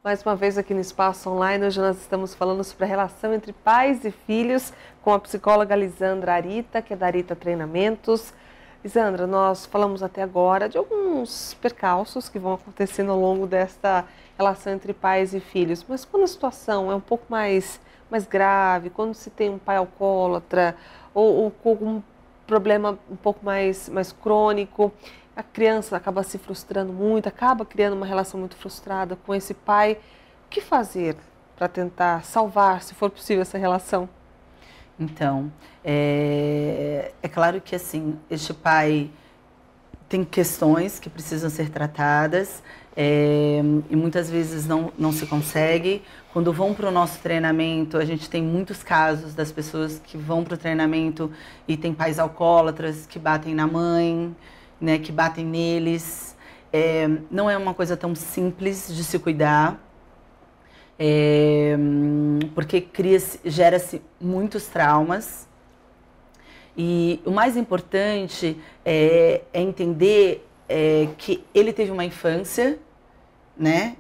Mais uma vez aqui no Espaço Online, hoje nós estamos falando sobre a relação entre pais e filhos com a psicóloga Lisandra Arita, que é da Arita Treinamentos. Lisandra, nós falamos até agora de alguns percalços que vão acontecendo ao longo desta relação entre pais e filhos, mas quando a situação é um pouco mais grave, quando se tem um pai alcoólatra ou com algum problema um pouco mais crônico, a criança acaba se frustrando muito, acaba criando uma relação muito frustrada com esse pai. O que fazer para tentar salvar, se for possível, essa relação? Então, é claro que assim, este pai tem questões que precisam ser tratadas e muitas vezes não se consegue. Quando vão para o nosso treinamento, a gente tem muitos casos das pessoas que vão para o treinamento e tem pais alcoólatras que batem na mãe, né, que batem neles. Não é uma coisa tão simples de se cuidar, porque gera-se muitos traumas. E o mais importante é entender que ele teve uma infância, né?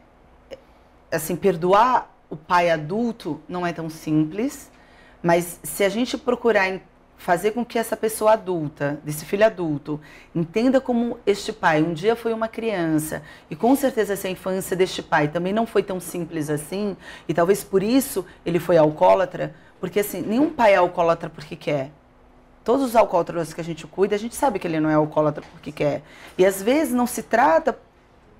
Assim, perdoar o pai adulto não é tão simples, mas se a gente procurar fazer com que essa pessoa adulta, desse filho adulto, entenda como este pai um dia foi uma criança e com certeza essa infância deste pai também não foi tão simples assim e talvez por isso ele foi alcoólatra, porque assim, nenhum pai é alcoólatra porque quer. Todos os alcoólatras que a gente cuida, a gente sabe que ele não é alcoólatra porque quer. E às vezes não se trata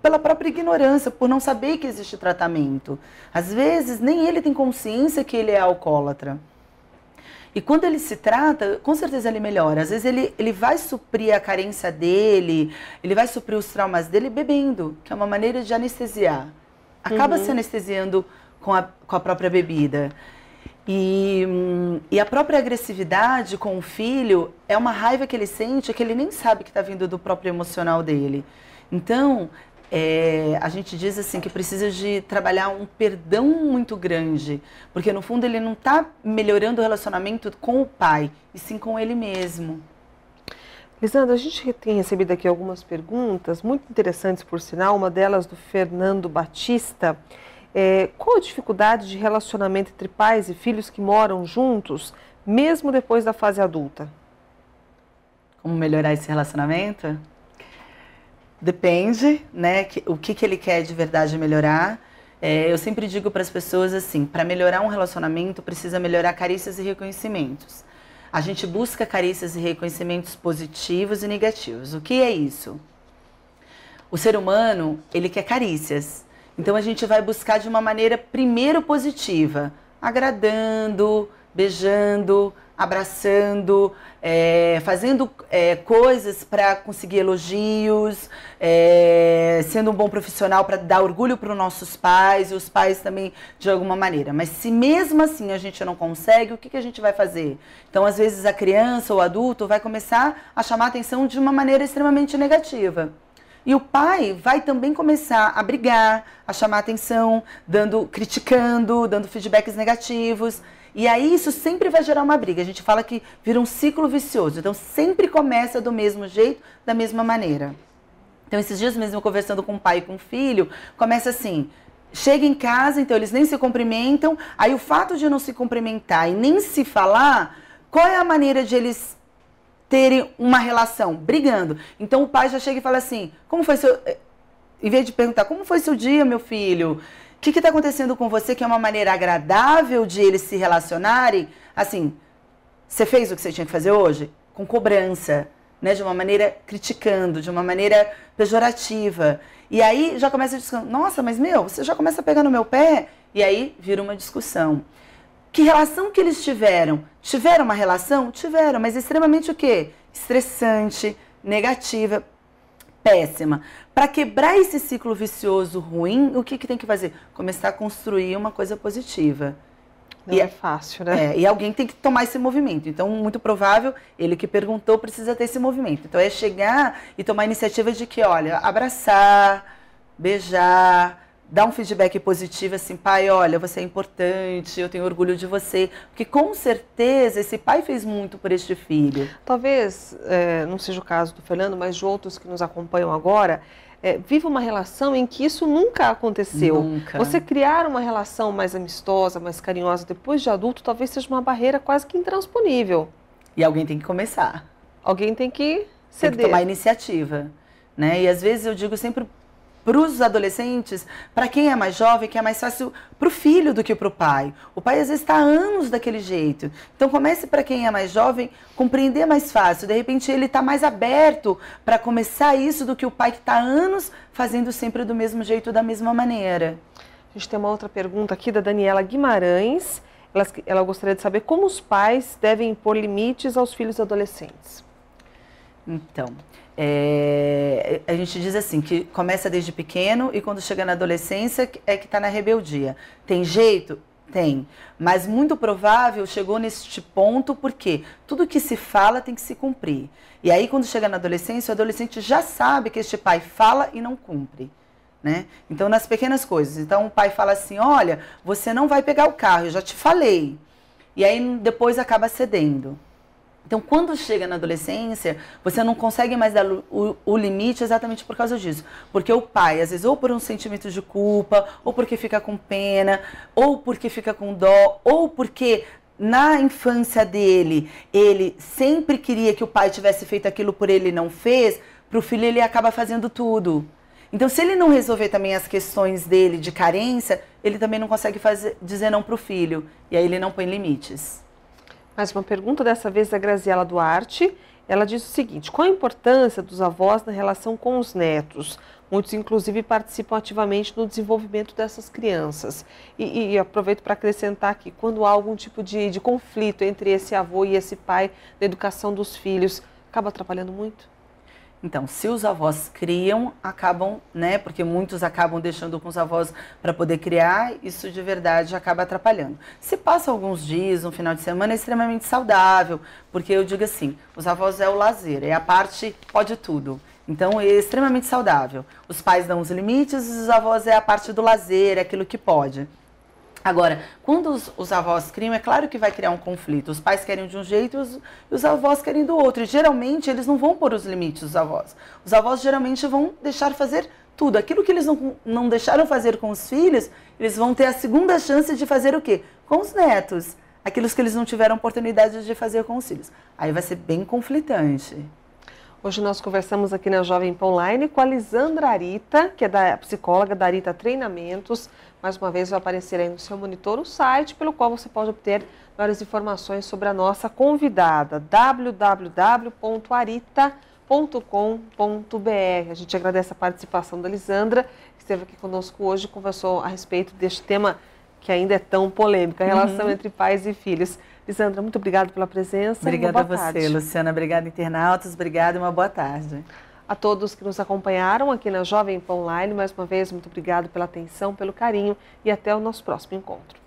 pela própria ignorância, por não saber que existe tratamento. Às vezes nem ele tem consciência que ele é alcoólatra. E quando ele se trata, com certeza ele melhora. Às vezes ele vai suprir a carência dele, ele vai suprir os traumas dele bebendo, que é uma maneira de anestesiar. Acaba se anestesiando com a própria bebida. E a própria agressividade com o filho é uma raiva que ele sente, que ele nem sabe que está vindo do próprio emocional dele. Então, a gente diz assim que precisa de trabalhar um perdão muito grande, porque no fundo ele não está melhorando o relacionamento com o pai, e sim com ele mesmo. Lisandra, a gente tem recebido aqui algumas perguntas, muito interessantes por sinal, uma delas do Fernando Batista. Qual a dificuldade de relacionamento entre pais e filhos que moram juntos, mesmo depois da fase adulta? Como melhorar esse relacionamento? Depende, né? O que ele quer de verdade melhorar. Eu sempre digo para as pessoas assim, para melhorar um relacionamento precisa melhorar carícias e reconhecimentos. A gente busca carícias e reconhecimentos positivos e negativos. O que é isso? O ser humano, ele quer carícias. Então a gente vai buscar de uma maneira primeiro positiva, agradando, beijando, abraçando, fazendo coisas para conseguir elogios, sendo um bom profissional para dar orgulho para os nossos pais e os pais também de alguma maneira. Mas se mesmo assim a gente não consegue, o que a gente vai fazer? Então às vezes a criança ou o adulto vai começar a chamar a atenção de uma maneira extremamente negativa. E o pai vai também começar a brigar, a chamar a atenção, criticando, dando feedbacks negativos. E aí isso sempre vai gerar uma briga. A gente fala que vira um ciclo vicioso. Então sempre começa do mesmo jeito, da mesma maneira. Então esses dias mesmo conversando com o pai e com o filho, começa assim, chega em casa, então eles nem se cumprimentam. Aí o fato de não se cumprimentar e nem se falar, qual é a maneira de eles terem uma relação? Brigando. Então o pai já chega e fala assim, como foi seu... Em vez de perguntar, como foi seu dia, meu filho? O que está acontecendo com você? Que é uma maneira agradável de eles se relacionarem. Assim, você fez o que você tinha que fazer hoje? Com cobrança, né? De uma maneira criticando, de uma maneira pejorativa. E aí já começa a discussão. Nossa, mas você já começa a pegar no meu pé? E aí vira uma discussão. Que relação que eles tiveram? Tiveram uma relação? Tiveram, mas extremamente o quê? Estressante, negativa, péssima. Para quebrar esse ciclo vicioso ruim, o que tem que fazer? Começar a construir uma coisa positiva. Não é fácil, né? E alguém tem que tomar esse movimento. Então, muito provável, ele que perguntou precisa ter esse movimento. Então, é chegar e tomar a iniciativa de que, olha, abraçar, beijar, dar um feedback positivo, assim, pai, olha, você é importante, eu tenho orgulho de você. Porque com certeza esse pai fez muito por este filho. Talvez, não seja o caso do Fernando, mas de outros que nos acompanham agora, vive uma relação em que isso nunca aconteceu. Nunca. Você criar uma relação mais amistosa, mais carinhosa depois de adulto, talvez seja uma barreira quase que intransponível. E alguém tem que começar. Alguém tem que ceder. Tem que tomar iniciativa, né? E às vezes eu digo sempre para os adolescentes, para quem é mais jovem, que é mais fácil para o filho do que para o pai. O pai às vezes está há anos daquele jeito. Então comece para quem é mais jovem, compreender mais fácil. De repente ele está mais aberto para começar isso do que o pai que está há anos fazendo sempre do mesmo jeito, da mesma maneira. A gente tem uma outra pergunta aqui da Daniela Guimarães. Ela gostaria de saber como os pais devem impor limites aos filhos adolescentes. Então, a gente diz assim, que começa desde pequeno e quando chega na adolescência é que está na rebeldia. Tem jeito? Tem. Mas muito provável chegou neste ponto porque tudo que se fala tem que se cumprir. E aí quando chega na adolescência, o adolescente já sabe que este pai fala e não cumpre. Né? Então, nas pequenas coisas. Então, o pai fala assim, olha, você não vai pegar o carro, eu já te falei. E aí, depois acaba cedendo. Então, quando chega na adolescência, você não consegue mais dar o limite exatamente por causa disso. Porque o pai, às vezes, ou por um sentimento de culpa, ou porque fica com pena, ou porque fica com dó, ou porque na infância dele, ele sempre queria que o pai tivesse feito aquilo por ele e não fez, para o filho ele acaba fazendo tudo. Então, se ele não resolver também as questões dele de carência, ele também não consegue dizer não para o filho. E aí ele não põe limites. Mais uma pergunta, dessa vez da Graziela Duarte. Ela diz o seguinte: qual a importância dos avós na relação com os netos? Muitos, inclusive, participam ativamente no desenvolvimento dessas crianças. E aproveito para acrescentar aqui, quando há algum tipo de conflito entre esse avô e esse pai na educação dos filhos, acaba atrapalhando muito? Então, se os avós criam, acabam, né? Porque muitos acabam deixando com os avós para poder criar, isso de verdade acaba atrapalhando. Se passa alguns dias, um final de semana, é extremamente saudável, porque eu digo assim, os avós é o lazer, é a parte pode tudo. Então, é extremamente saudável. Os pais dão os limites, os avós é a parte do lazer, é aquilo que pode. Agora, quando os avós criam, é claro que vai criar um conflito. Os pais querem de um jeito e os avós querem do outro. E geralmente eles não vão pôr os limites, os avós. Os avós geralmente vão deixar fazer tudo. Aquilo que eles não deixaram fazer com os filhos, eles vão ter a segunda chance de fazer o quê? Com os netos. Aquilo que eles não tiveram oportunidade de fazer com os filhos. Aí vai ser bem conflitante. Hoje nós conversamos aqui na Jovem Pan Online com a Lisandra Arita, que é da psicóloga da Arita Treinamentos. Mais uma vez vai aparecer aí no seu monitor o site pelo qual você pode obter várias informações sobre a nossa convidada, www.arita.com.br. A gente agradece a participação da Lisandra, que esteve aqui conosco hoje e conversou a respeito deste tema que ainda é tão polêmico, a relação entre pais e filhos. Lisandra, muito obrigada pela presença. Obrigada a você, Luciana. Obrigada, internautas. Obrigada e uma boa tarde. A todos que nos acompanharam aqui na Jovem Pan Online, mais uma vez, muito obrigada pela atenção, pelo carinho e até o nosso próximo encontro.